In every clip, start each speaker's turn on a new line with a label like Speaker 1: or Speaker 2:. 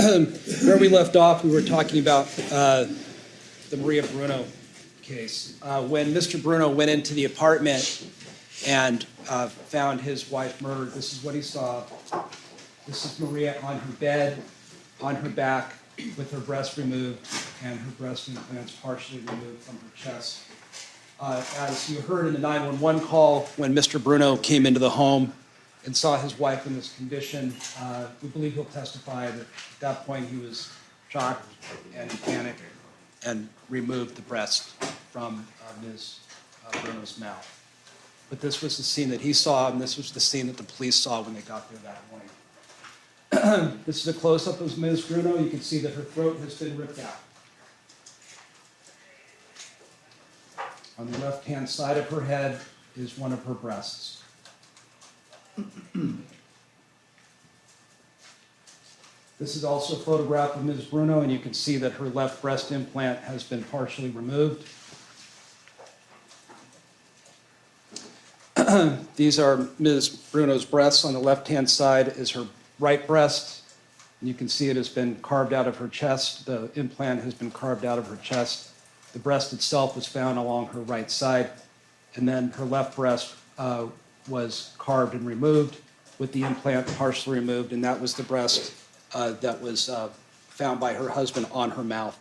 Speaker 1: Where we left off, we were talking about the Maria Bruno case. When Mr. Bruno went into the apartment and found his wife murdered, this is what he saw. This is Maria on her bed, on her back, with her breast removed and her breast implants partially removed from her chest. As you heard in the 911 call, when Mr. Bruno came into the home and saw his wife in this condition, we believe he'll testify that at that point he was shocked and in panic and removed the breast from Ms. Bruno's mouth. But this was the scene that he saw, and this was the scene that the police saw when they got there that morning. This is a close-up of Ms. Bruno. You can see that her throat has been ripped out. On the left-hand side of her head is one of her breasts. This is also a photograph of Ms. Bruno, and you can see that her left breast implant has been partially removed. These are Ms. Bruno's breasts. On the left-hand side is her right breast. And you can see it has been carved out of her chest. The implant has been carved out of her chest. The breast itself was found along her right side. And then her left breast was carved and removed with the implant partially removed. And that was the breast that was found by her husband on her mouth.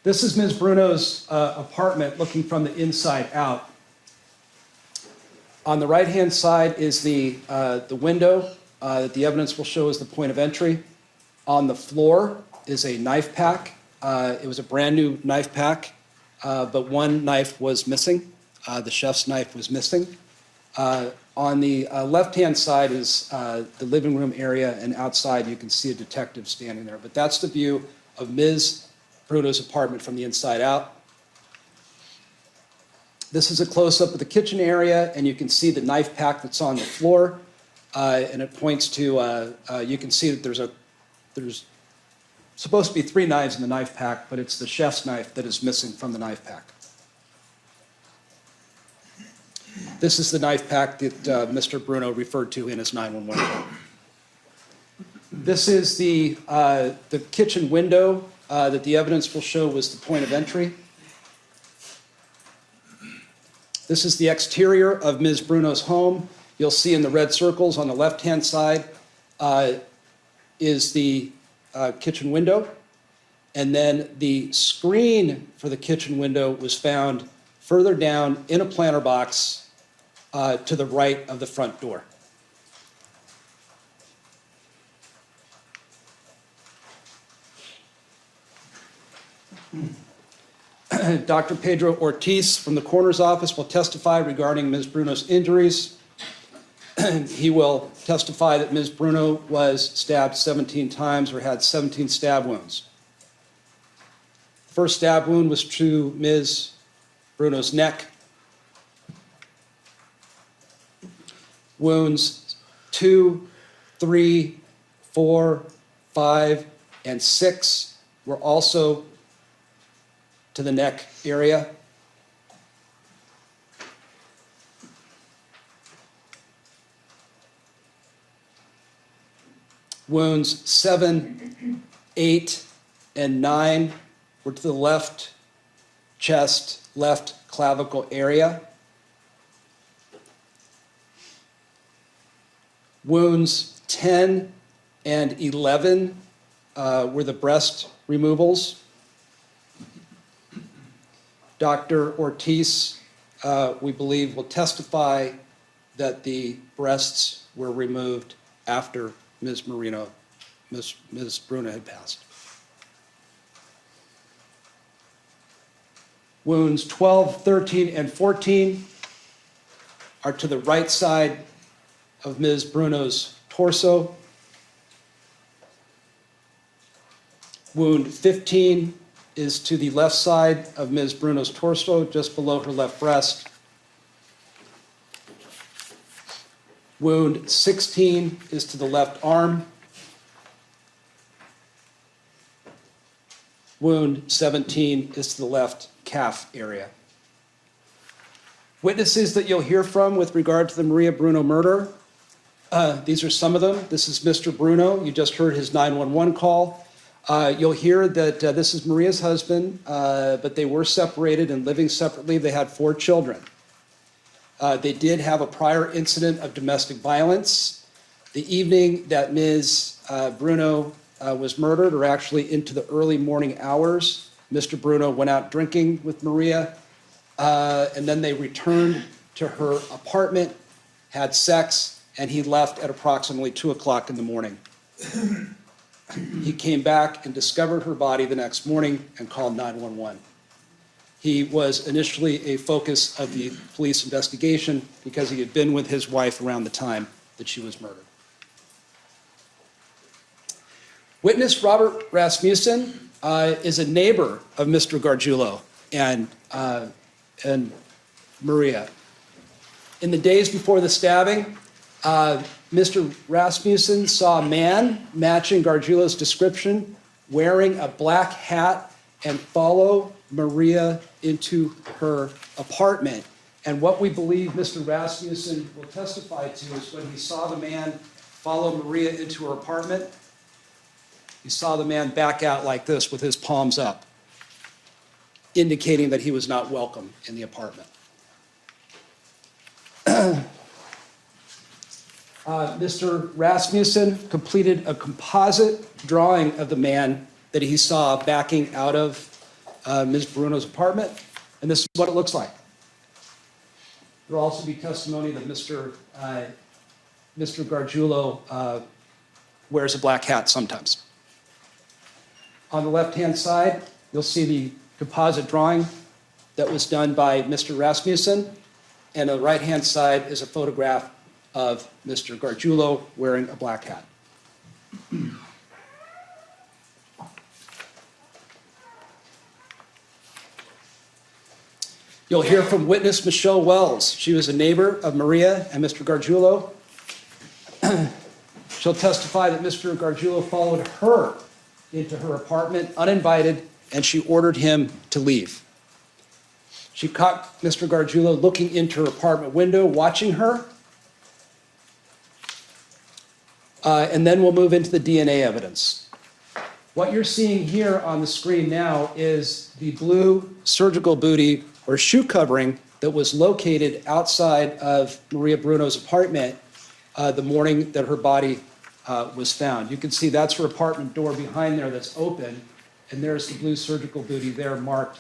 Speaker 1: This is Ms. Bruno's apartment looking from the inside out. On the right-hand side is the window that the evidence will show as the point of entry. On the floor is a knife pack. It was a brand new knife pack, but one knife was missing. The chef's knife was missing. On the left-hand side is the living room area, and outside you can see a detective standing there. But that's the view of Ms. Bruno's apartment from the inside out. This is a close-up of the kitchen area, and you can see the knife pack that's on the floor, and it points to, you can see that there's supposed to be 3 knives in the knife pack, but it's the chef's knife that is missing from the knife pack. This is the knife pack that Mr. Bruno referred to in his 911 call. This is the kitchen window that the evidence will show was the point of entry. This is the exterior of Ms. Bruno's home. You'll see in the red circles on the left-hand side is the kitchen window. And then the screen for the kitchen window was found further down in a planter box to the right of the front door. Dr. Pedro Ortiz from the coroner's office will testify regarding Ms. Bruno's injuries. He will testify that Ms. Bruno was stabbed 17 times or had 17 stab wounds. The first stab wound was to Ms. Bruno's neck. Wounds 2, 3, 4, 5, and 6 were also to the neck area. Wounds 7, 8, and 9 were to the left chest, left clavicle area. Wounds 10 and 11 were the breast removals. Dr. Ortiz, we believe, will testify that the breasts were removed after Ms. Bruno had passed. Wounds 12, 13, and 14 are to the right side of Ms. Bruno's torso. Wound 15 is to the left side of Ms. Bruno's torso, just below her left breast. Wound 16 is to the left arm. Wound 17 is to the left calf area. Witnesses that you'll hear from with regard to the Maria Bruno murder These are some of them. This is Mr. Bruno. You just heard his 911 call. You'll hear that this is Maria's husband, but they were separated and living separately. They had 4 children. They did have a prior incident of domestic violence. The evening that Ms. Bruno was murdered, or actually into the early morning hours, Mr. Bruno went out drinking with Maria, and then they returned to her apartment, had sex, and he left at approximately 2 o'clock in the morning. He came back and discovered her body the next morning and called 911. He was initially a focus of the police investigation because he had been with his wife around the time that she was murdered. Witness Robert Rasmussen is a neighbor of Mr. Gargiulo and Maria. In the days before the stabbing, Mr. Rasmussen saw a man matching Gargiulo's description, wearing a black hat, and follow Maria into her apartment. And what we believe Mr. Rasmussen will testify to is when he saw the man follow Maria into her apartment, he saw the man back out like this with his palms up, indicating that he was not welcome in the apartment. Mr. Rasmussen completed a composite drawing of the man that he saw backing out of Ms. Bruno's apartment, and this is what it looks like. There will also be testimony that Mr. Gargiulo wears a black hat sometimes. On the left-hand side, you'll see the composite drawing that was done by Mr. Rasmussen, and on the right-hand side is a photograph of Mr. Gargiulo wearing a black hat. You'll hear from witness Michelle Wells. She was a neighbor of Maria and Mr. Gargiulo. She'll testify that Mr. Gargiulo followed her into her apartment uninvited, and she ordered him to leave. She caught Mr. Gargiulo looking into her apartment window, watching her. And then we'll move into the DNA evidence. What you're seeing here on the screen now is the blue surgical bootie or shoe covering that was located outside of Maria Bruno's apartment the morning that her body was found. You can see that's her apartment door behind there that's open, and there's the blue surgical bootie there marked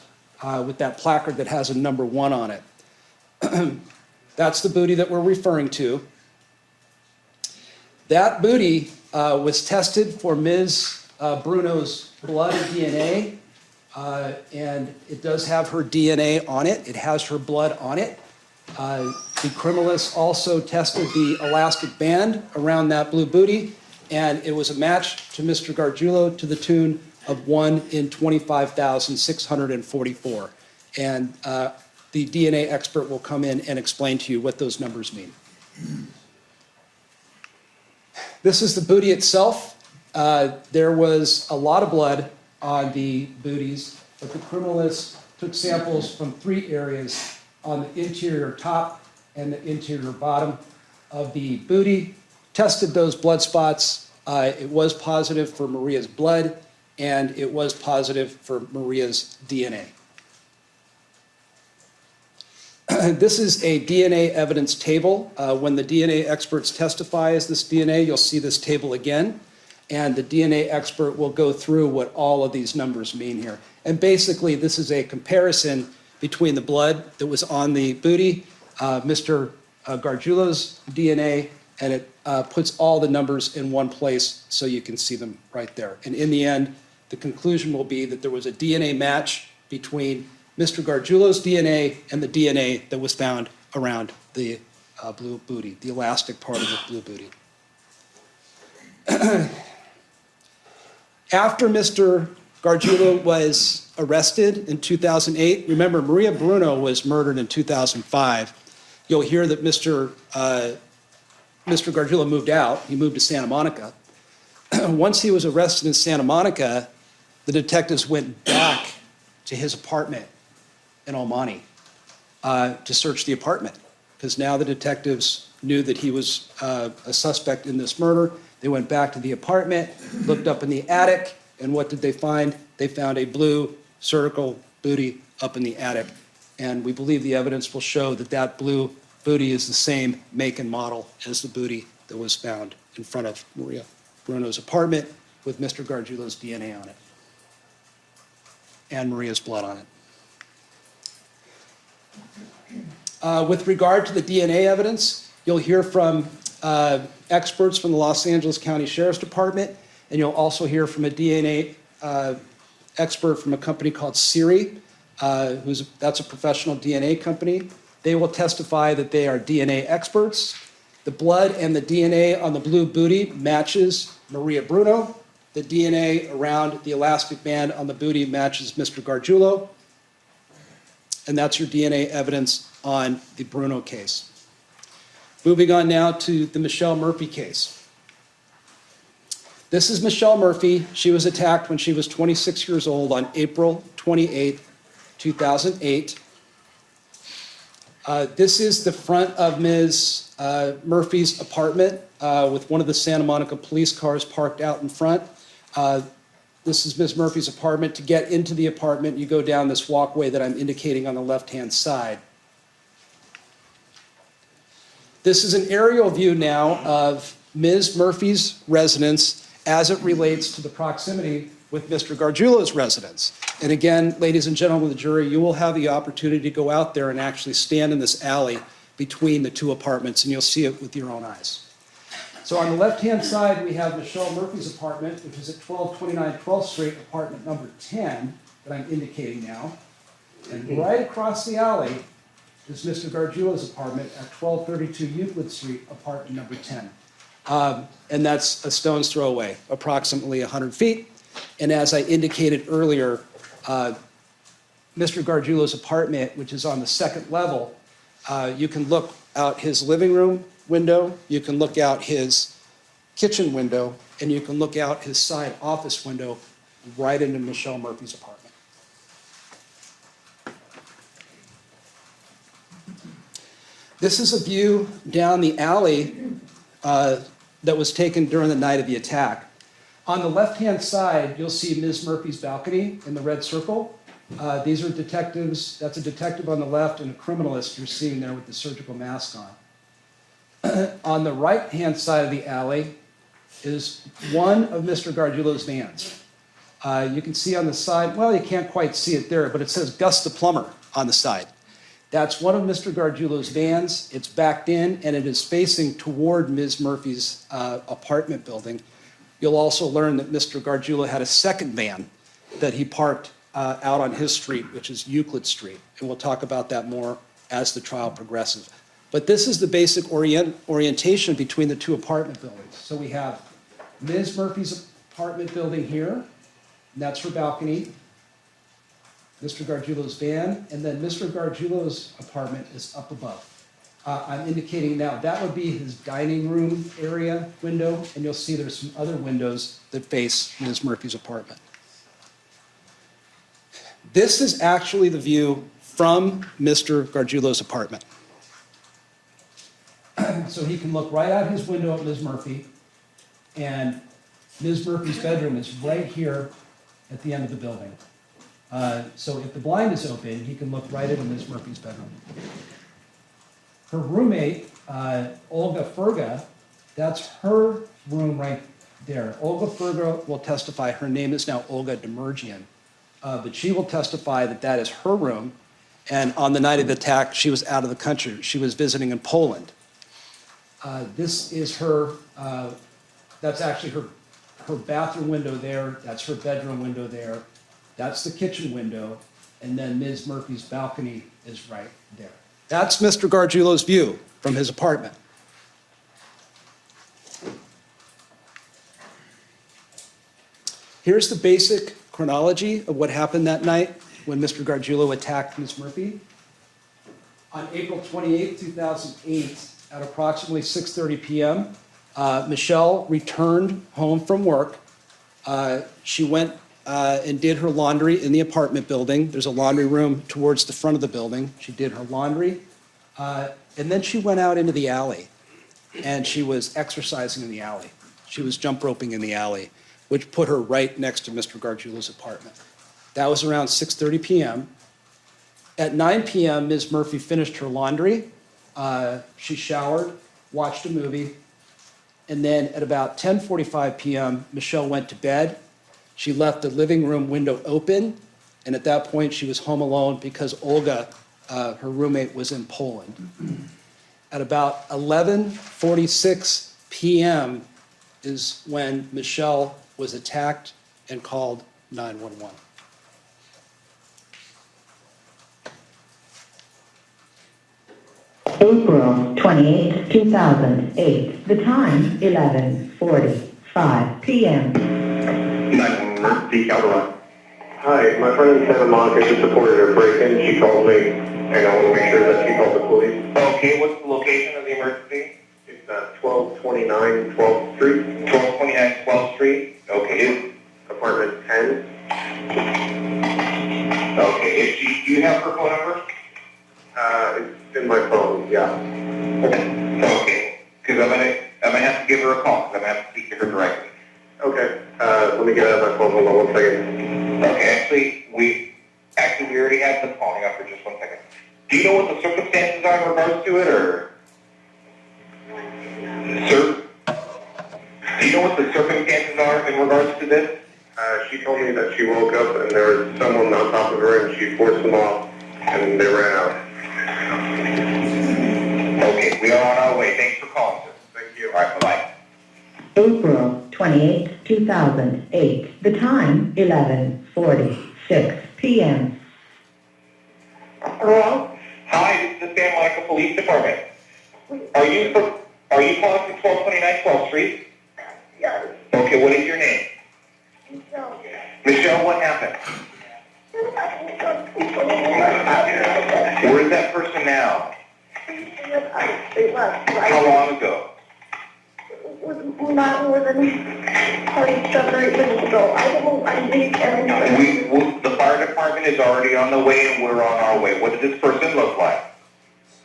Speaker 1: with that placard that has a number 1 on it. That's the bootie that we're referring to. That bootie was tested for Ms. Bruno's blood and DNA, and it does have her DNA on it. It has her blood on it. The criminalist also tested the elastic band around that blue bootie, and it was a match to Mr. Gargiulo to the tune of 1 in 25,644. And the DNA expert will come in and explain to you what those numbers mean. This is the bootie itself. There was a lot of blood on the booties, but the criminalist took samples from 3 areas on the interior top and the interior bottom of the bootie, tested those blood spots. It was positive for Maria's blood, and it was positive for Maria's DNA. This is a DNA evidence table. When the DNA experts testify as this DNA, you'll see this table again, and the DNA expert will go through what all of these numbers mean here. And basically, this is a comparison between the blood that was on the bootie, Mr. Gargiulo's DNA, and it puts all the numbers in one place so you can see them right there. And in the end, the conclusion will be that there was a DNA match between Mr. Gargiulo's DNA and the DNA that was found around the blue bootie, the elastic part of the blue bootie. After Mr. Gargiulo was arrested in 2008, remember Maria Bruno was murdered in 2005. You'll hear that Mr. Gargiulo moved out. He moved to Santa Monica. Once he was arrested in Santa Monica, the detectives went back to his apartment in El Monte to search the apartment, because now the detectives knew that he was a suspect in this murder. They went back to the apartment, looked up in the attic, and what did they find? They found a blue surgical booty up in the attic. And we believe the evidence will show that that blue booty is the same make and model as the booty that was found in front of Maria Bruno's apartment with Mr. Gargiulo's DNA on it and Maria's blood on it. With regard to the DNA evidence, you'll hear from experts from the Los Angeles County Sheriff's Department, and you'll also hear from a DNA expert from a company called Siri, that's a professional DNA company. They will testify that they are DNA experts. The blood and the DNA on the blue booty matches Maria Bruno. The DNA around the elastic band on the booty matches Mr. Gargiulo. And that's your DNA evidence on the Bruno case. Moving on now to the Michelle Murphy case. This is Michelle Murphy. She was attacked when she was 26 years old on April 28, 2008. This is the front of Ms. Murphy's apartment with one of the Santa Monica police cars parked out in front. This is Ms. Murphy's apartment. To get into the apartment, you go down this walkway that I'm indicating on the left-hand side. This is an aerial view now of Ms. Murphy's residence as it relates to the proximity with Mr. Gargiulo's residence. And again, ladies and gentlemen of the jury, you will have the opportunity to go out there and actually stand in this alley between the two apartments, and you'll see it with your own eyes. So on the left-hand side, we have Michelle Murphy's apartment, which is at 1229 12th Street, apartment number 10, that I'm indicating now. And right across the alley is Mr. Gargiulo's apartment at 1232 Euclid Street, apartment number 10. And that's a stone's throw away, approximately 100 feet. And as I indicated earlier, Mr. Gargiulo's apartment, which is on the second level, you can look out his living room window, you can look out his kitchen window, and you can look out his side office window right into Michelle Murphy's apartment. This is a view down the alley that was taken during the night of the attack. On the left-hand side, you'll see Ms. Murphy's balcony in the red circle. These are detectives. That's a detective on the left and a criminalist you're seeing there with the surgical mask on. On the right-hand side of the alley is one of Mr. Gargiulo's vans. You can see on the side, well, you can't quite see it there, but it says Gus the Plumber on the side. That's one of Mr. Gargiulo's vans. It's backed in, and it is facing toward Ms. Murphy's apartment building. You'll also learn that Mr. Gargiulo had a second van that he parked out on his street, which is Euclid Street. And we'll talk about that more as the trial progresses. But this is the basic orientation between the two apartment buildings. So we have Ms. Murphy's apartment building here, and that's her balcony. Mr. Gargiulo's van, and then Mr. Gargiulo's apartment is up above. I'm indicating now that would be his dining room area window, and you'll see there's some other windows that face Ms. Murphy's apartment. This is actually the view from Mr. Gargiulo's apartment. So he can look right out his window at Ms. Murphy, and Ms. Murphy's bedroom is right here at the end of the building. So if the blind is open, he can look right into Ms. Murphy's bedroom. Her roommate, Olga Ferga, that's her room right there. Olga Ferga will testify, her name is now Olga Demergian, but she will testify that that is her room, and on the night of the attack, she was out of the country. She was visiting in Poland. This is her, that's actually her bathroom window there, that's her bedroom window there, that's the kitchen window, and then Ms. Murphy's balcony is right there. That's Mr. Gargiulo's view from his apartment. Here's the basic chronology of what happened that night when Mr. Gargiulo attacked Ms. Murphy. On April 28, 2008, at approximately 6:30 p.m., Michelle returned home from work. She went and did her laundry in the apartment building. There's a laundry room towards the front of the building. She did her laundry, and then she went out into the alley. and she was exercising in the alley. She was jump roping in the alley, which put her right next to Mr. Gargiulo's apartment. That was around 6:30 p.m. At 9 p.m., Ms. Murphy finished her laundry. She showered, watched a movie, and then at about 10:45 p.m., Michelle went to bed. She left the living room window open, and at that point, she was home alone because Olga, her roommate, was in Poland. At about 11:46 p.m. is when Michelle was attacked and called 911.
Speaker 2: April 28, 2008. The time, 11:45 p.m.
Speaker 3: Hi, my friend Santa Monica just reported her break-in. She called me, and I want to make sure that she called the police.
Speaker 4: Okay, what's the location of the emergency?
Speaker 3: It's 1229 12th Street.
Speaker 4: 1229 12th Street. Okay.
Speaker 3: Apartment 10.
Speaker 4: Okay. Do you have her phone number?
Speaker 3: It's in my phone, yeah.
Speaker 4: Okay. Because I'm gonna have to give her a call. Because I'm gonna have to speak to her directly.
Speaker 3: Okay. Let me get out of my phone. Hold on 1 second.
Speaker 4: Okay. Actually, we already have the phone. Hang on for just 1 second. Do you know what the circumstances are in regards to it, or? Sir? Do you know what the circumstances are in regards to this?
Speaker 3: She told me that she woke up and there was someone on top of her and she forced them off and they ran out.
Speaker 4: Okay, we are on our way. Thanks for calling, sir.
Speaker 3: Thank you.
Speaker 4: All right, bye-bye.
Speaker 2: April 28, 2008. The time, 11:46 p.m.
Speaker 4: Hello? Hi, this is the San Monica Police Department. Are you calling from 1229 12th Street?
Speaker 3: Yes.
Speaker 4: Okay, what is your name?
Speaker 3: Michelle.
Speaker 4: Michelle, what happened? Where's that person now? How long ago?
Speaker 3: Not more than 7 or 8 minutes ago. I don't know. I think everything.
Speaker 4: The fire department is already on the way and we're on our way. What does this person look like?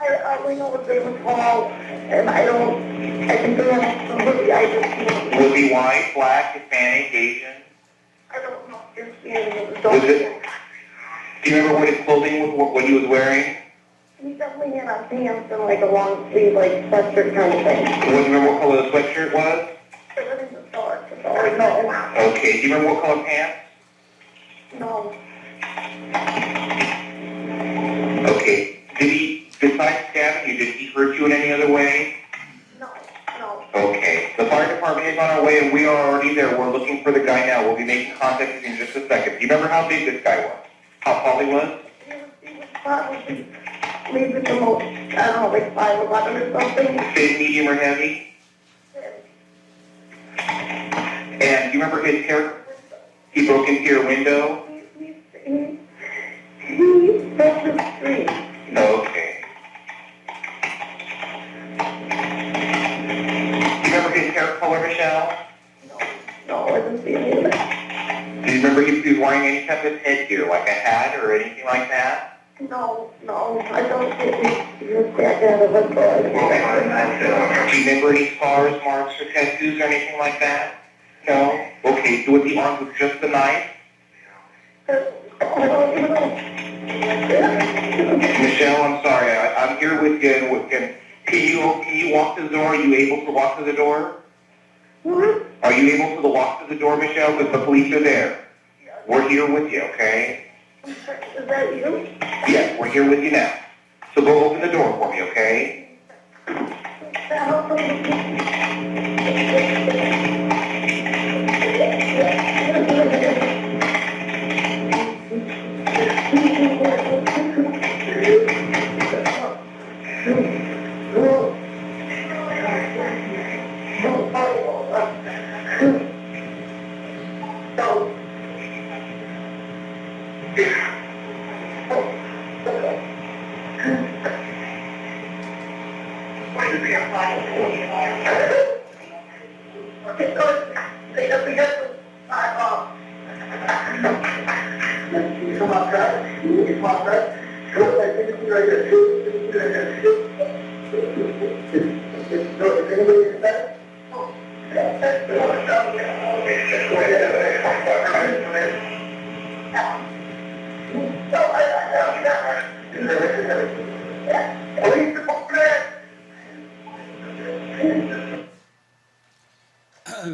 Speaker 3: I only know what they was called, and I can do somebody. I just
Speaker 4: Was he white, black, Hispanic, Asian?
Speaker 3: I don't know.
Speaker 4: Do you remember what his clothing was, what he was wearing?
Speaker 3: He definitely had on pants and like a long sleeve, like sweatshirt kind of thing.
Speaker 4: Do you remember what color the sweatshirt was?
Speaker 3: Everything's dark. That's all I know.
Speaker 4: Okay, do you remember what color pants?
Speaker 3: No.
Speaker 4: Okay, besides stabbing you, did he hurt you in any other way?
Speaker 3: No.
Speaker 4: Okay, the fire department is on our way and we are already there. We're looking for the guy now. We'll be making contact with you in just a second. Do you remember how big this guy was? How tall he was?
Speaker 3: He was probably maybe the most, I don't know, like 5'11" or something.
Speaker 4: Thin, medium, or heavy? And do you remember his hair? He broke into your window?
Speaker 3: He broke the street.
Speaker 4: Okay. Do you remember his hair color, Michelle?
Speaker 3: No, I didn't see any of that.
Speaker 4: Do you remember if he was wearing any type of headgear, like a hat or anything like that?
Speaker 3: No, I don't think he's back out of it.
Speaker 4: Do you remember any scars, marks, or tattoos or anything like that? No? Okay, so was he armed with just the knife?
Speaker 3: I don't even know.
Speaker 4: Michelle, I'm sorry, I'm here with you. Can you walk to the door? Are you able to walk to the door?
Speaker 3: What?
Speaker 4: Are you able to walk to the door, Michelle? Because the police are there. We're here with you, okay?
Speaker 3: Is that you?
Speaker 4: Yes, we're here with you now. So go open the door for me, okay?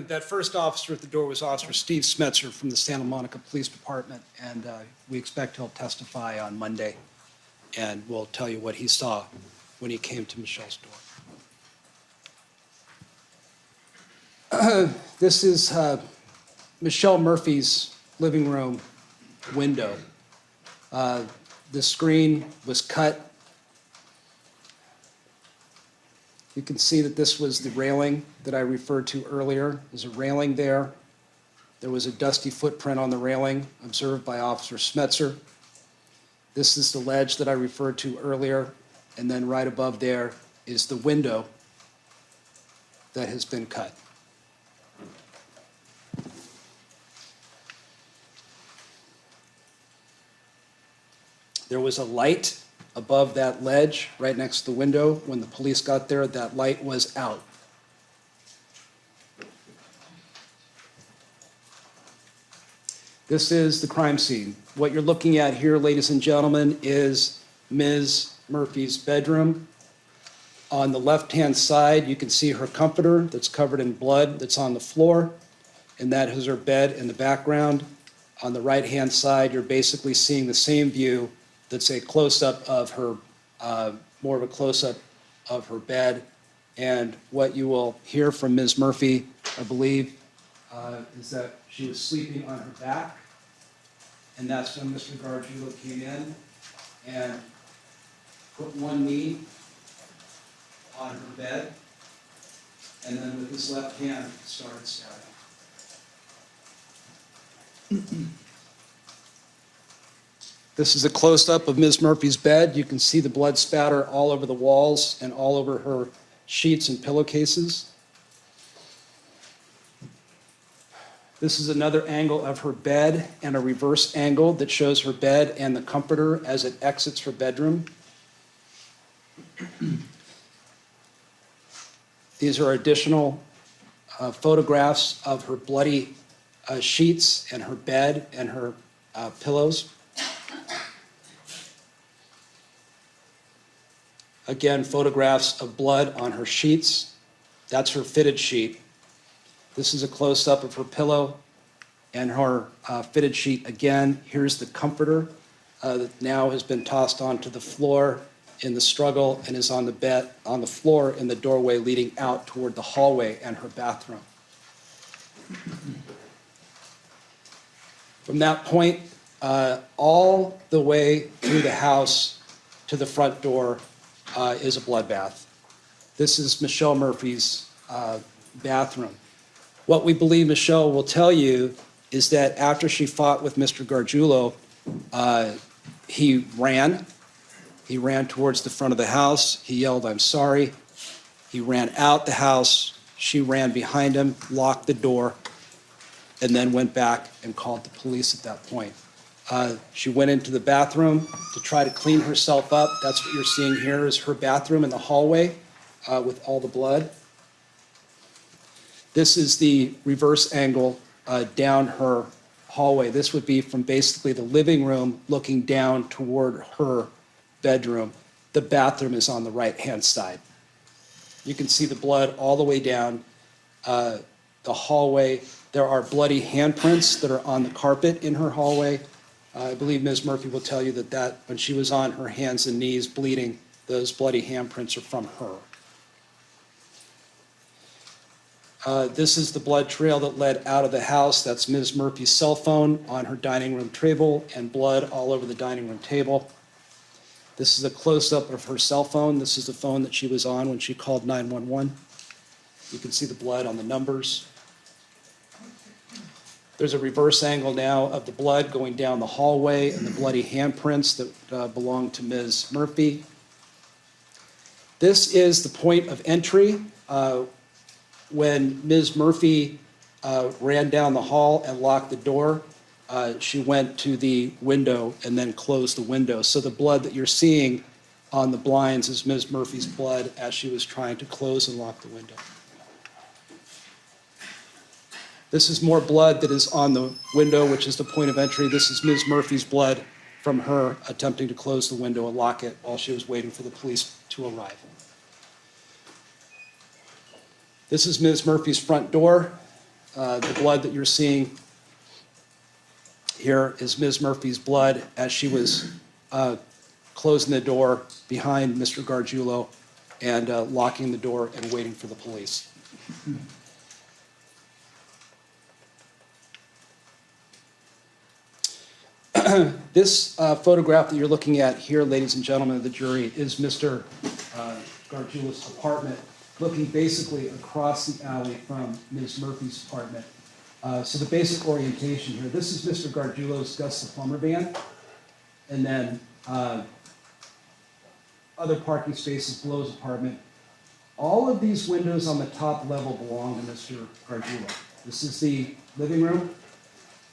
Speaker 1: That first officer at the door was Officer Steve Smetzer from the Santa Monica Police Department, and we expect he'll testify on Monday, and we'll tell you what he saw when he came to Michelle's door. This is Michelle Murphy's living room window. The screen was cut. You can see that this was the railing that I referred to earlier. There's a railing there. There was a dusty footprint on the railing observed by Officer Smetzer. This is the ledge that I referred to earlier. And then right above there is the window that has been cut. There was a light above that ledge, right next to the window. When the police got there, that light was out. This is the crime scene. What you're looking at here, ladies and gentlemen, is Ms. Murphy's bedroom. On the left-hand side, you can see her comforter that's covered in blood that's on the floor, and that is her bed in the background. On the right-hand side, you're basically seeing the same view. That's a close-up of her, more of a close-up of her bed. And what you will hear from Ms. Murphy, I believe, is that she was sleeping on her back. And that's when Mr. Gargiulo came in and put one knee on her bed, and then with his left hand started stabbing. This is a close-up of Ms. Murphy's bed. You can see the blood spatter all over the walls and all over her sheets and pillowcases. This is another angle of her bed and a reverse angle that shows her bed and the comforter as it exits her bedroom. These are additional photographs of her bloody sheets and her bed and her pillows. Again, photographs of blood on her sheets. That's her fitted sheet. This is a close-up of her pillow and her fitted sheet again. Here's the comforter that now has been tossed onto the floor in the struggle and is on the bed, on the floor in the doorway leading out toward the hallway and her bathroom. From that point, all the way through the house to the front door is a bloodbath. This is Michelle Murphy's bathroom. What we believe Michelle will tell you is that after she fought with Mr. Gargiulo, he ran. He ran towards the front of the house. He yelled, "I'm sorry." He ran out the house. She ran behind him, locked the door, and then went back and called the police at that point. She went into the bathroom to try to clean herself up. That's what you're seeing here is her bathroom in the hallway with all the blood. This is the reverse angle down her hallway. This would be from basically the living room looking down toward her bedroom. The bathroom is on the right-hand side. You can see the blood all the way down the hallway. There are bloody handprints that are on the carpet in her hallway. I believe Ms. Murphy will tell you that when she was on her hands and knees bleeding, those bloody handprints are from her. This is the blood trail that led out of the house. That's Ms. Murphy's cell phone on her dining room table and blood all over the dining room table. This is a close-up of her cell phone. This is the phone that she was on when she called 911. You can see the blood on the numbers. There's a reverse angle now of the blood going down the hallway and the bloody handprints that belong to Ms. Murphy. This is the point of entry when Ms. Murphy ran down the hall and locked the door. She went to the window and then closed the window. So the blood that you're seeing on the blinds is Ms. Murphy's blood as she was trying to close and lock the window. This is more blood that is on the window, which is the point of entry. This is Ms. Murphy's blood from her attempting to close the window and lock it while she was waiting for the police to arrive. This is Ms. Murphy's front door. The blood that you're seeing here is Ms. Murphy's blood as she was closing the door behind Mr. Gargiulo and locking the door and waiting for the police. This photograph that you're looking at here, ladies and gentlemen of the jury, is Mr. Gargiulo's apartment, looking basically across the alley from Ms. Murphy's apartment. So the basic orientation here, this is Mr. Gargiulo's Gus the plumber van, and then other parking spaces below his apartment. All of these windows on the top level belong to Mr. Gargiulo. This is the living room,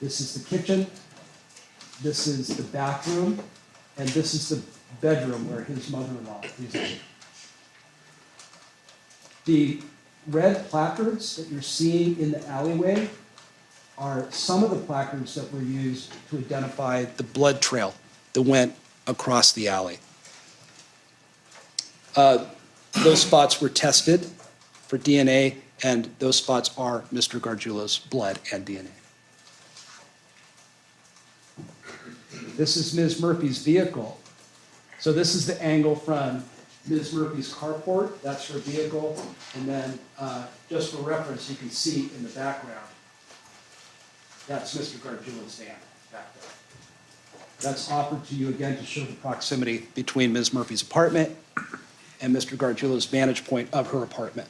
Speaker 1: this is the kitchen, this is the bathroom, and this is the bedroom where his mother-in-law is in. The red placards that you're seeing in the alleyway are some of the placards that were used to identify the blood trail that went across the alley. Those spots were tested for DNA, and those spots are Mr. Gargiulo's blood and DNA. This is Ms. Murphy's vehicle. So this is the angle from Ms. Murphy's carport, that's her vehicle, and then just for reference, you can see in the background, that's Mr. Gargiulo's van back there. That's offered to you again to show the proximity between Ms. Murphy's apartment and Mr. Gargiulo's vantage point of her apartment.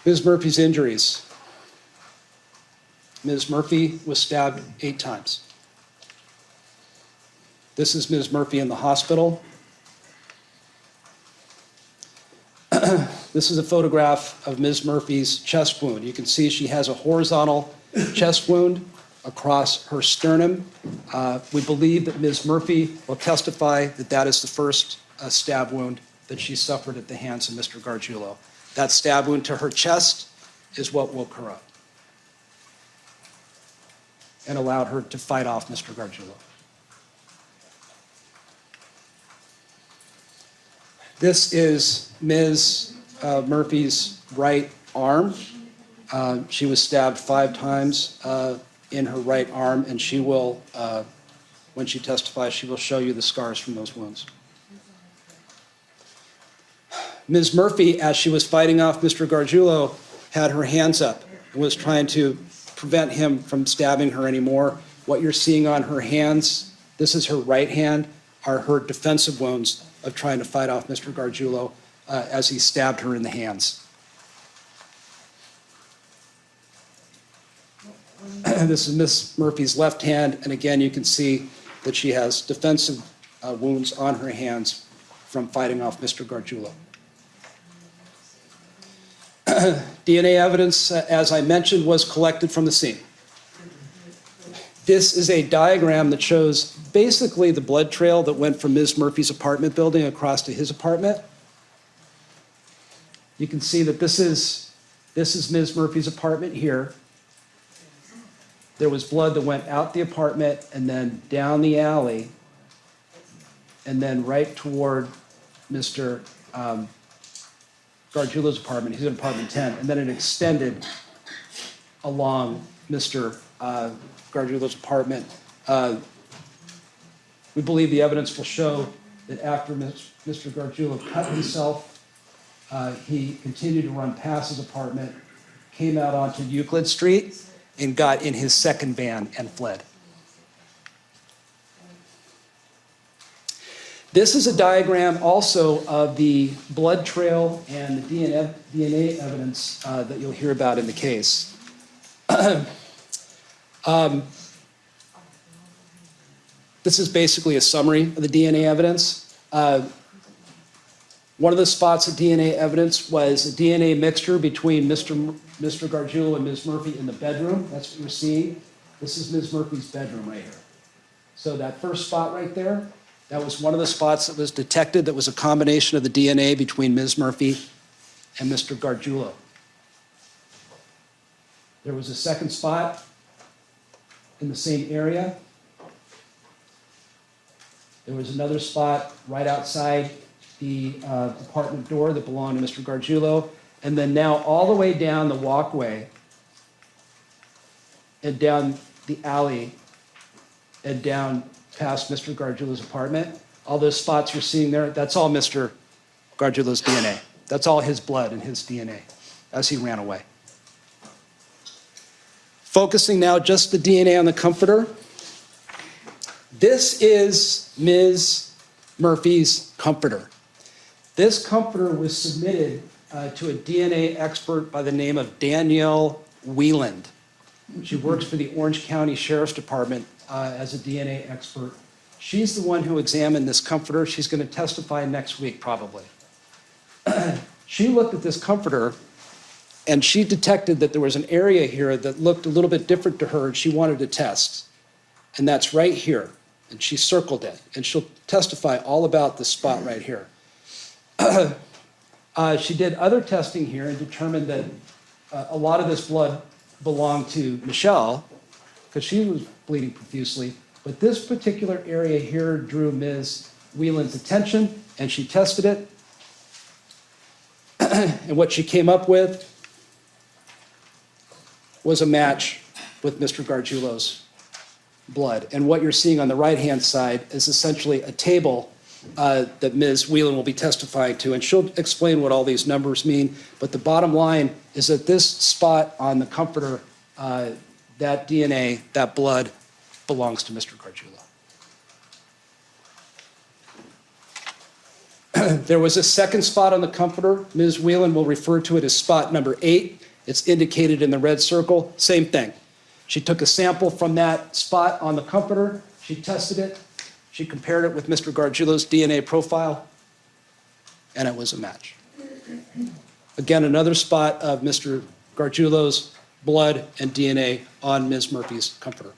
Speaker 1: Ms. Murphy's injuries. Ms. Murphy was stabbed 8 times. This is Ms. Murphy in the hospital. This is a photograph of Ms. Murphy's chest wound. You can see she has a horizontal chest wound across her sternum. We believe that Ms. Murphy will testify that that is the first stab wound that she suffered at the hands of Mr. Gargiulo. That stab wound to her chest is what woke her up and allowed her to fight off Mr. Gargiulo. This is Ms. Murphy's right arm. She was stabbed 5 times in her right arm, and she will, when she testifies, she will show you the scars from those wounds. Ms. Murphy, as she was fighting off Mr. Gargiulo, had her hands up and was trying to prevent him from stabbing her anymore. What you're seeing on her hands, this is her right hand, are her defensive wounds of trying to fight off Mr. Gargiulo as he stabbed her in the hands. This is Ms. Murphy's left hand, and again, you can see that she has defensive wounds on her hands from fighting off Mr. Gargiulo. DNA evidence, as I mentioned, was collected from the scene. This is a diagram that shows basically the blood trail that went from Ms. Murphy's apartment building across to his apartment. You can see that this is Ms. Murphy's apartment here. There was blood that went out the apartment and then down the alley and then right toward Mr. Gargiulo's apartment. He's in apartment 10. And then it extended along Mr. Gargiulo's apartment. We believe the evidence will show that after Mr. Gargiulo cut himself, he continued to run past his apartment, came out onto Euclid Street, and got in his second van and fled. This is a diagram also of the blood trail and the DNA evidence that you'll hear about in the case. This is basically a summary of the DNA evidence. One of the spots of DNA evidence was a DNA mixture between Mr. Gargiulo and Ms. Murphy in the bedroom. That's what you're seeing. This is Ms. Murphy's bedroom right here. So that first spot right there That was one of the spots that was detected that was a combination of the DNA between Ms. Murphy and Mr. Gargiulo. There was a second spot in the same area. There was another spot right outside the apartment door that belonged to Mr. Gargiulo. And then now all the way down the walkway and down the alley and down past Mr. Gargiulo's apartment, all those spots you're seeing there, that's all Mr. Gargiulo's DNA. That's all his blood and his DNA as he ran away. Focusing now just the DNA on the comforter. This is Ms. Murphy's comforter. This comforter was submitted to a DNA expert by the name of Danielle Wieland. She works for the Orange County Sheriff's Department as a DNA expert. She's the one who examined this comforter. She's going to testify next week, probably. She looked at this comforter, and she detected that there was an area here that looked a little bit different to her, and she wanted to test. And that's right here. And she circled it. And she'll testify all about this spot right here. She did other testing here and determined that a lot of this blood belonged to Michelle, because she was bleeding profusely. But this particular area here drew Ms. Wieland's attention, and she tested it. And what she came up with was a match with Mr. Gargiulo's blood. And what you're seeing on the right-hand side is essentially a table that Ms. Wieland will be testifying to, and she'll explain what all these numbers mean. But the bottom line is that this spot on the comforter, that DNA, that blood, belongs to Mr. Gargiulo. There was a second spot on the comforter. Ms. Wieland will refer to it as spot number 8. It's indicated in the red circle. Same thing. She took a sample from that spot on the comforter. She tested it. She compared it with Mr. Gargiulo's DNA profile, and it was a match. Again, another spot of Mr. Gargiulo's blood and DNA on Ms. Murphy's comforter.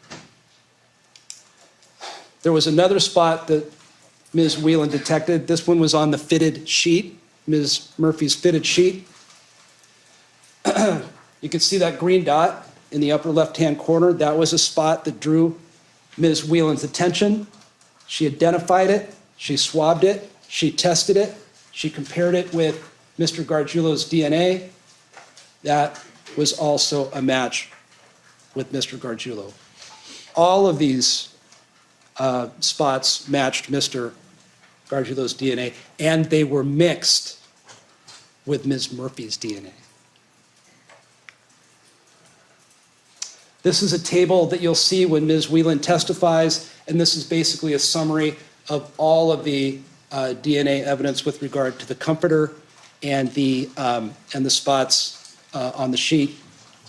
Speaker 1: There was another spot that Ms. Wieland detected. This one was on the fitted sheet, Ms. Murphy's fitted sheet. You can see that green dot in the upper left-hand corner. That was a spot that drew Ms. Wieland's attention. She identified it, she swabbed it, she tested it, she compared it with Mr. Gargiulo's DNA. That was also a match with Mr. Gargiulo. All of these spots matched Mr. Gargiulo's DNA, and they were mixed with Ms. Murphy's DNA. This is a table that you'll see when Ms. Wieland testifies, and this is basically a summary of all of the DNA evidence with regard to the comforter and the spots on the sheet.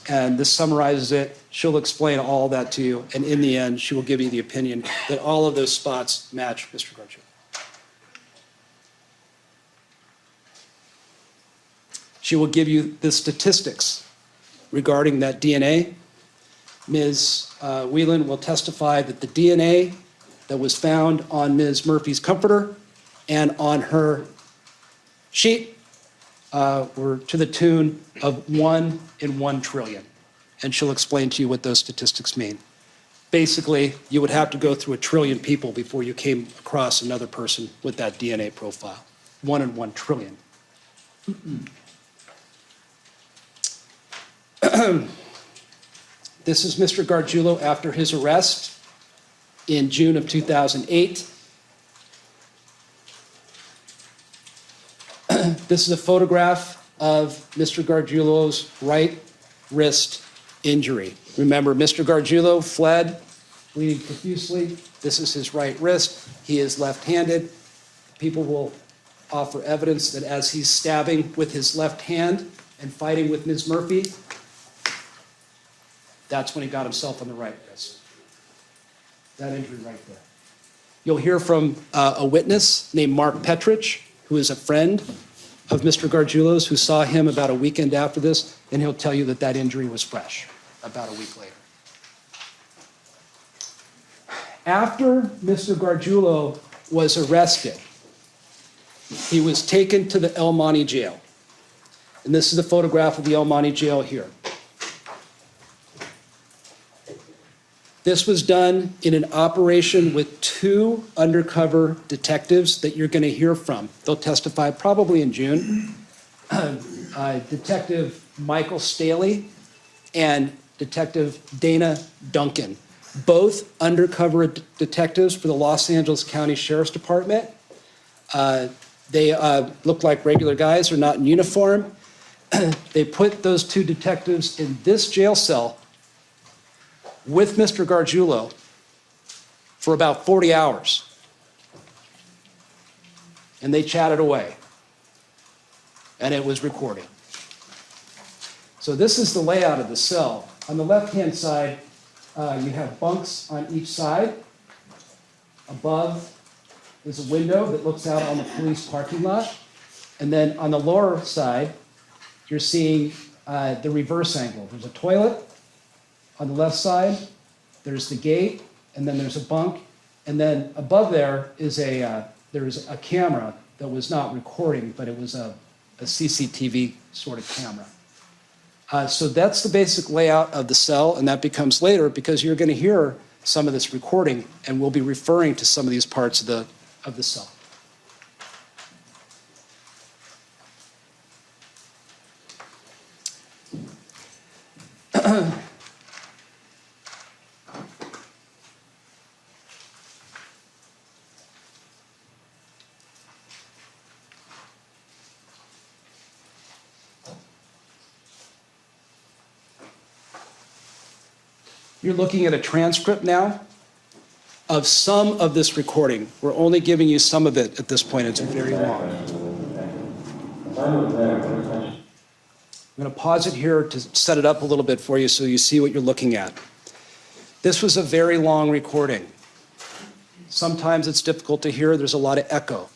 Speaker 1: And this summarizes it. She'll explain all that to you, and in the end, she will give you the opinion that all of those spots match Mr. Gargiulo. She will give you the statistics regarding that DNA. Ms. Wieland will testify that the DNA that was found on Ms. Murphy's comforter and on her sheet were to the tune of 1 in 1 trillion. And she'll explain to you what those statistics mean. Basically, you would have to go through 1 trillion people before you came across another person with that DNA profile. 1 in 1 trillion. This is Mr. Gargiulo after his arrest in June of 2008. This is a photograph of Mr. Gargiulo's right wrist injury. Remember, Mr. Gargiulo fled, bleeding profusely. This is his right wrist. He is left-handed. People will offer evidence that as he's stabbing with his left hand and fighting with Ms. Murphy, that's when he got himself on the right wrist. That injury right there. You'll hear from a witness named Mark Petrich, who is a friend of Mr. Gargiulo's, who saw him about a weekend after this, and he'll tell you that that injury was fresh about a week later. After Mr. Gargiulo was arrested. He was taken to the El Monte jail. And this is a photograph of the El Monte jail here. This was done in an operation with 2 undercover detectives that you're going to hear from. They'll testify probably in June. Detective Michael Staley and Detective Dana Duncan, both undercover detectives for the Los Angeles County Sheriff's Department. They look like regular guys, are not in uniform. They put those 2 detectives in this jail cell with Mr. Gargiulo for about 40 hours. And they chatted away. And it was recording. So this is the layout of the cell. On the left-hand side, you have bunks on each side. Above is a window that looks out on the police parking lot. And then on the lower side, you're seeing the reverse angle. There's a toilet on the left side, there's the gate, and then there's a bunk. And then above there is there's a camera that was not recording, but it was a CCTV sort of camera. So that's the basic layout of the cell, and that becomes later because you're going to hear some of this recording, and we'll be referring to some of these parts of the cell. You're looking at a transcript now of some of this recording. We're only giving you some of it at this point. It's very long. I'm going to pause it here to set it up a little bit for you so you see what you're looking at. This was a very long recording. Sometimes it's difficult to hear. There's a lot of echo.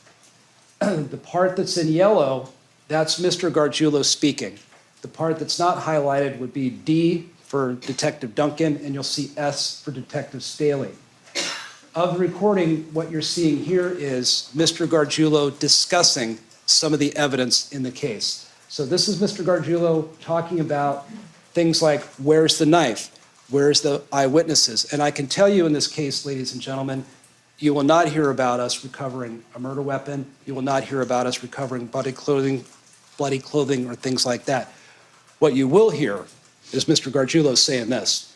Speaker 1: The part that's in yellow, that's Mr. Gargiulo speaking. The part that's not highlighted would be D for Detective Duncan, and you'll see S for Detective Staley. Of the recording, what you're seeing here is Mr. Gargiulo discussing some of the evidence in the case. So this is Mr. Gargiulo talking about things like, where's the knife? Where's the eyewitnesses? And I can tell you in this case, ladies and gentlemen, you will not hear about us recovering a murder weapon. You will not hear about us recovering bloody clothing, or things like that. What you will hear is Mr. Gargiulo saying this.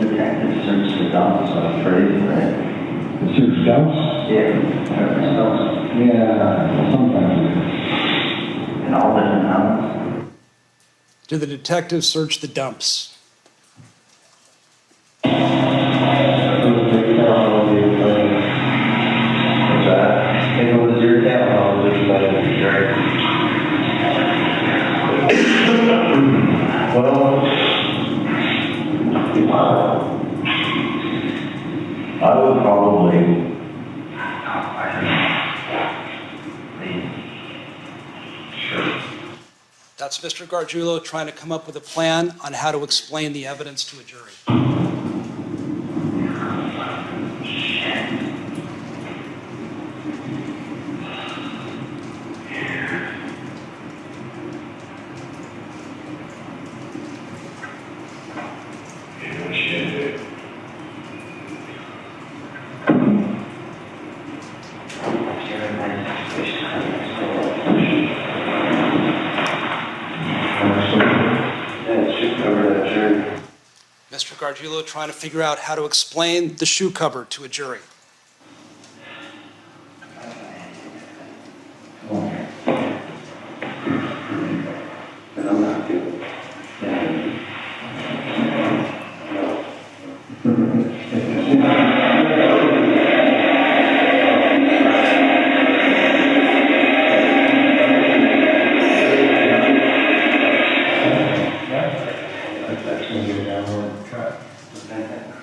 Speaker 5: Detectives search the dumps on Friday, right?
Speaker 6: Search dumps?
Speaker 5: Yeah.
Speaker 6: Yeah, sometimes.
Speaker 5: In all different houses.
Speaker 1: Do the detectives search the dumps?
Speaker 5: What's that? If it was your town, I was just letting it be right. I would probably. Sure.
Speaker 1: That's Mr. Gargiulo trying to come up with a plan on how to explain the evidence to a jury. Mr. Gargiulo trying to figure out how to explain the shoe cover to a jury.
Speaker 5: I'm not doing it.
Speaker 6: think that's gonna get down the road cut.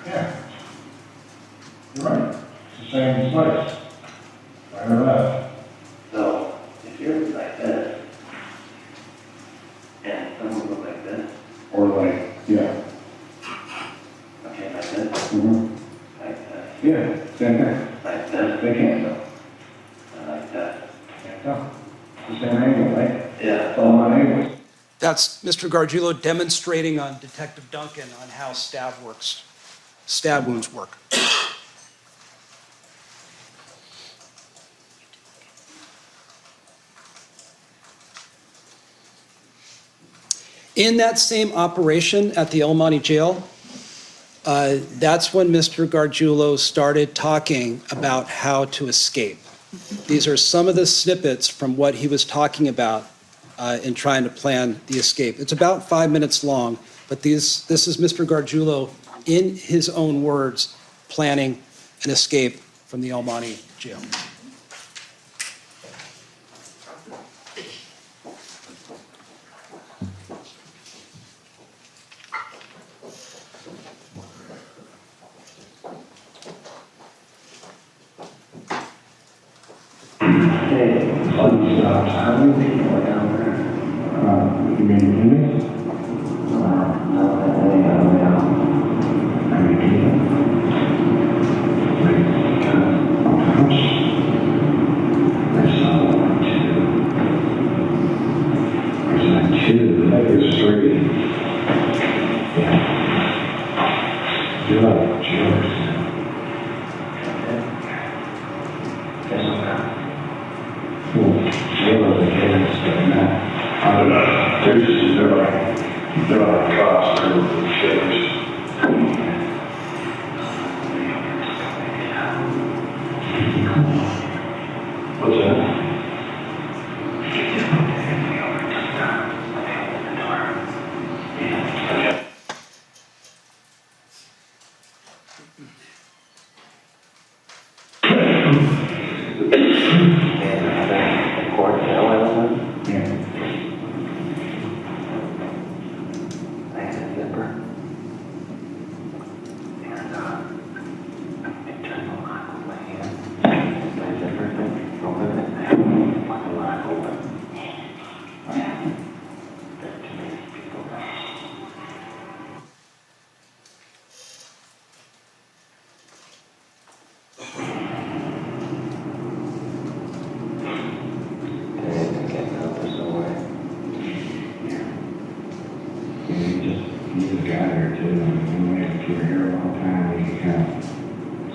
Speaker 6: Yeah. You're right. It's the same place. Right or left.
Speaker 5: So, if you're like this, and someone look like this,
Speaker 6: Or like, yeah.
Speaker 5: okay, like this,
Speaker 6: Mm-hmm.
Speaker 5: like this,
Speaker 6: Yeah, same thing.
Speaker 5: like this,
Speaker 6: They can't go.
Speaker 5: and like this.
Speaker 6: Can't go. It's the same angle, right?
Speaker 5: Yeah.
Speaker 6: It's all on angles.
Speaker 1: That's Mr. Gargiulo demonstrating on Detective Duncan on how stab wounds work. In that same operation at the El Monte Jail, that's when Mr. Gargiulo started talking about how to escape. These are some of the snippets from what he was talking about in trying to plan the escape. It's about 5 minutes long, but this is Mr. Gargiulo, in his own words, planning an escape from the El Monte Jail.
Speaker 5: Hey, fun stuff. How many people are down there?
Speaker 6: You mean inmates? Two. There's three. Yeah. George.
Speaker 7: They're on cost, they're shapes. What's that?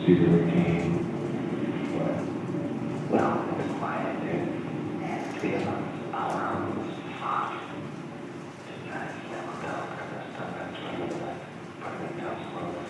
Speaker 6: See the routine.
Speaker 5: Well, it's quiet, dude. And to be honest, our home was fun. Just trying to settle down because there's stuff that's really like putting it down slowly.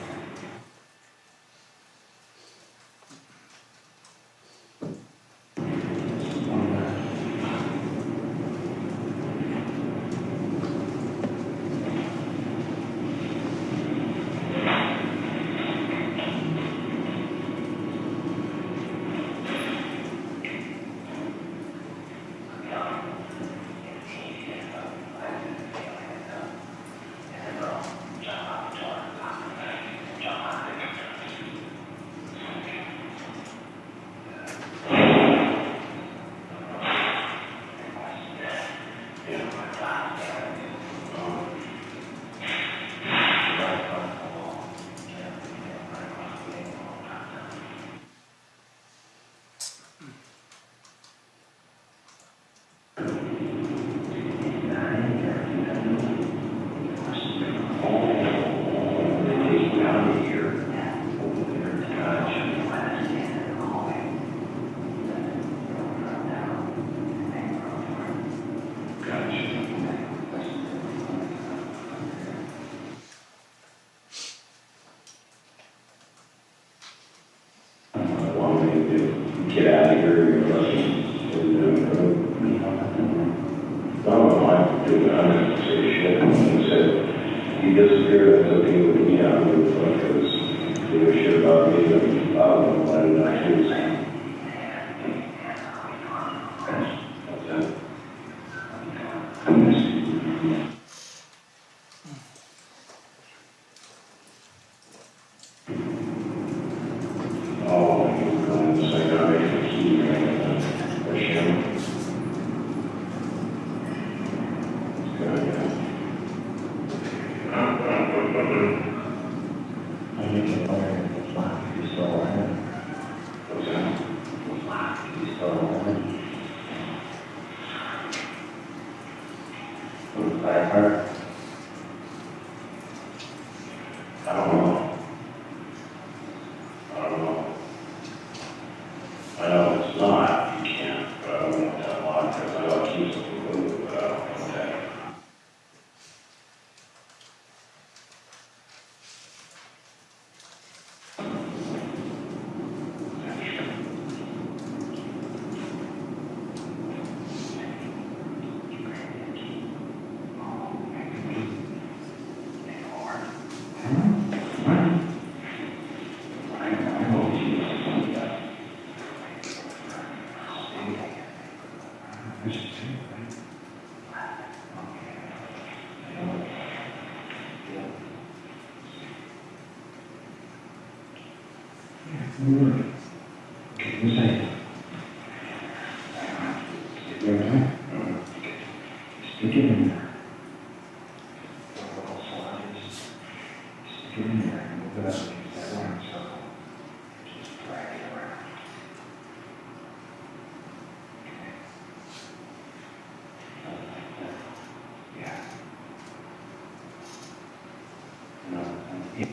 Speaker 7: Get out of here, you're rushing. No, I didn't, I didn't say shit. He said, he disappeared, I took him with me, I don't give a fuck, because he was shit about me, and I don't know why did I choose him. That's it.
Speaker 5: I hope she is somebody else. This is true, right? Okay, you say. Stick it in there. Stick it in there and move it up against that one circle. Just drag it around. Yeah. Yeah.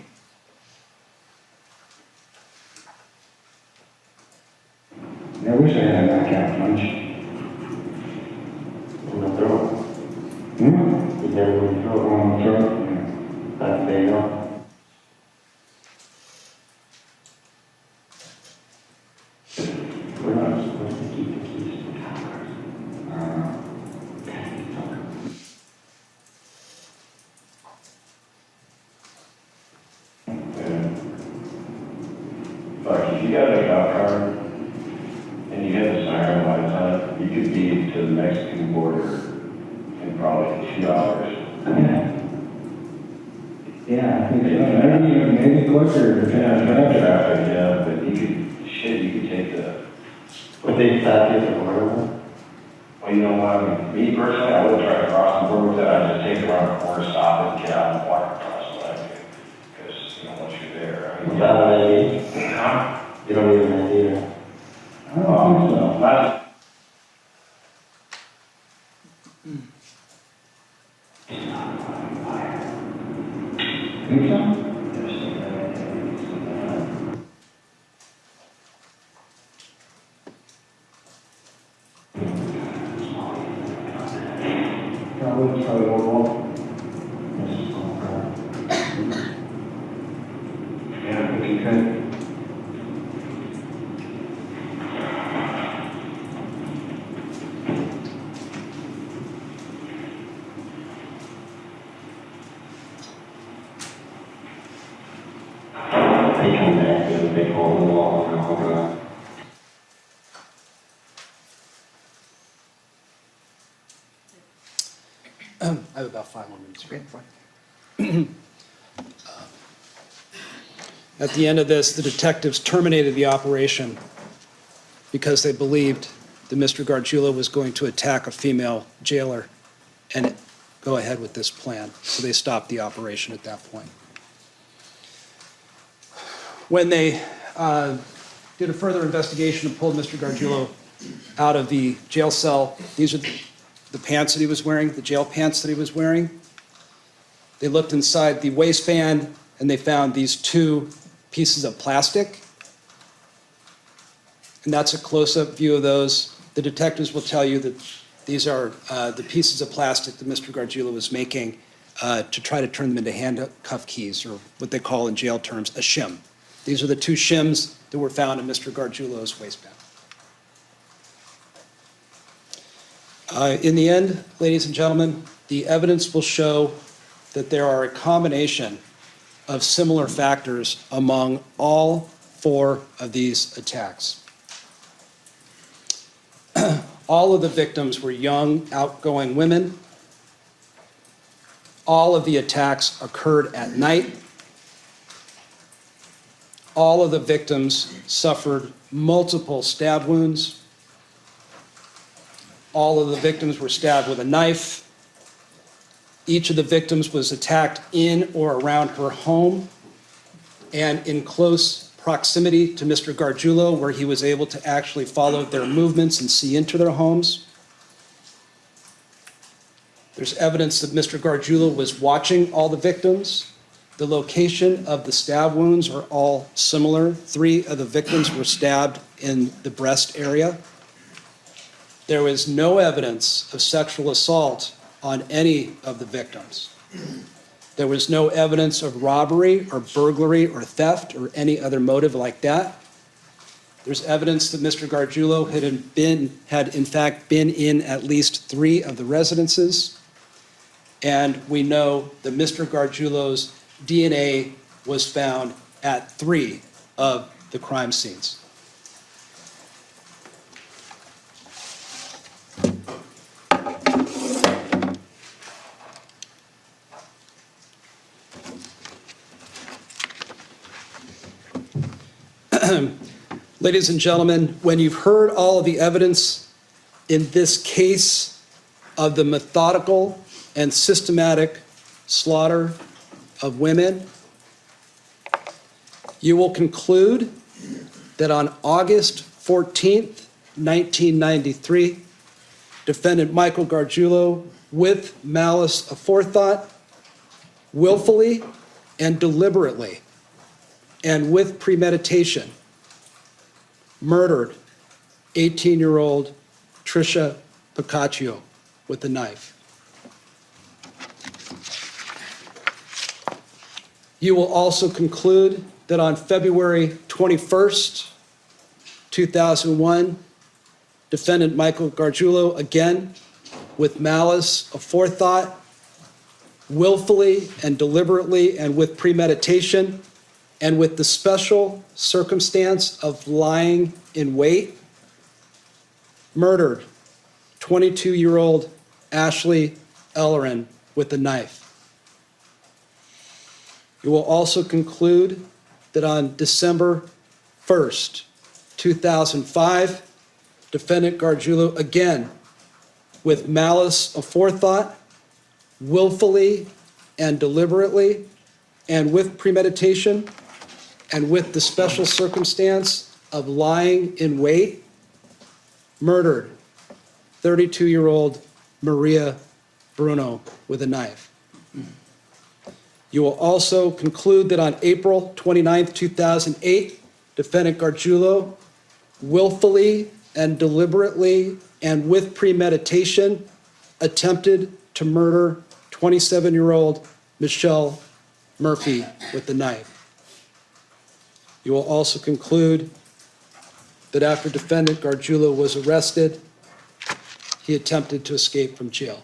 Speaker 5: I wish I had that kind of punch. In the throat. Hmm? Is there a throat on the throat? Yeah. That's there you go. We're not supposed to keep the keys to the car.
Speaker 7: Like, if you got a cop car and you have the siren lights on, you could be to the Mexican border in probably 2 hours.
Speaker 5: Yeah, I think so. Maybe quicker, depending on traffic.
Speaker 7: Traffic, yeah, but you could take the,
Speaker 5: But they stop you at the border?
Speaker 7: well, you know what, I mean, me personally, I wouldn't try to cross the border with that, I'd just take it around the corner, stop it, get out and walk across the line. Because, you know, once you're there, I mean.
Speaker 5: Is that what I need?
Speaker 7: Huh?
Speaker 5: You don't need an idea. I don't think so.
Speaker 7: Last
Speaker 5: Think so? Probably won't walk. Yeah, if you could.
Speaker 7: They come back and they pull the wall and all that.
Speaker 1: I have about 5 more minutes. Great. At the end of this, the detectives terminated the operation because they believed that Mr. Gargiulo was going to attack a female jailer and go ahead with this plan. So they stopped the operation at that point. When they did a further investigation and pulled Mr. Gargiulo out of the jail cell, these are the pants that he was wearing, the jail pants that he was wearing. They looked inside the waistband and they found these 2 pieces of plastic. And that's a close-up view of those. The detectives will tell you that these are the pieces of plastic that Mr. Gargiulo was making to try to turn them into handcuff keys, or what they call in jail terms, a shim. These are the 2 shims that were found in Mr. Gargiulo's waistband. In the end, ladies and gentlemen, the evidence will show that there are a combination of similar factors among all 4 of these attacks. All of the victims were young, outgoing women. All of the attacks occurred at night. All of the victims suffered multiple stab wounds. All of the victims were stabbed with a knife. Each of the victims was attacked in or around her home and in close proximity to Mr. Gargiulo, where he was able to actually follow their movements and see into their homes. There's evidence that Mr. Gargiulo was watching all the victims. The location of the stab wounds are all similar. 3 of the victims were stabbed in the breast area. There was no evidence of sexual assault on any of the victims. There was no evidence of robbery or burglary or theft or any other motive like that. There's evidence that Mr. Gargiulo had in fact been in at least 3 of the residences. And we know that Mr. Gargiulo's DNA was found at 3 of the crime scenes. Ladies and gentlemen, when you've heard all of the evidence in this case of the methodical and systematic slaughter of women, you will conclude that on August 14th, 1993, defendant Michael Gargiulo, with malice aforethought, willfully and deliberately, and with premeditation, murdered 18-year-old Tricia Picaccio with a knife. You will also conclude that on February 21st, 2001, defendant Michael Gargiulo, again, with malice aforethought, willfully and deliberately and with premeditation, and with the special circumstance of lying in wait, murdered 22-year-old Ashley Ellerin with a knife. You will also conclude that on December 1st, 2005, defendant Gargiulo, again, with malice aforethought, willfully and deliberately, and with premeditation, and with the special circumstance of lying in wait, murdered 32-year-old Maria Bruno with a knife. You will also conclude that on April 29th, 2008, defendant Gargiulo willfully and deliberately and with premeditation attempted to murder 27-year-old Michelle Murphy with the knife. You will also conclude that after defendant Gargiulo was arrested, he attempted to escape from jail.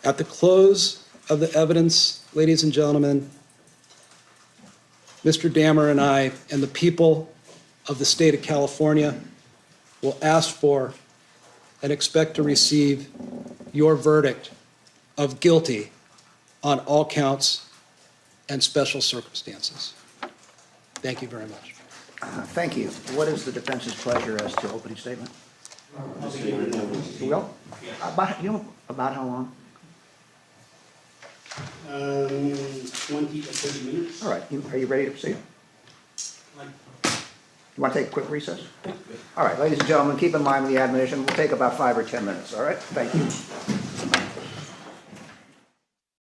Speaker 1: At the close of the evidence, ladies and gentlemen, Mr. Dammer and I and the people of the state of California will ask for and expect to receive your verdict of guilty on all counts and special circumstances. Thank you very much.
Speaker 8: Thank you. What is the defense's pleasure as to opening statement? You will? About how long?
Speaker 9: 20 to 30 minutes.
Speaker 8: All right. Are you ready to proceed? You want to take a quick recess? All right, ladies and gentlemen, keep in mind with the admonition, we'll take about 5 or 10 minutes, all right? Thank you.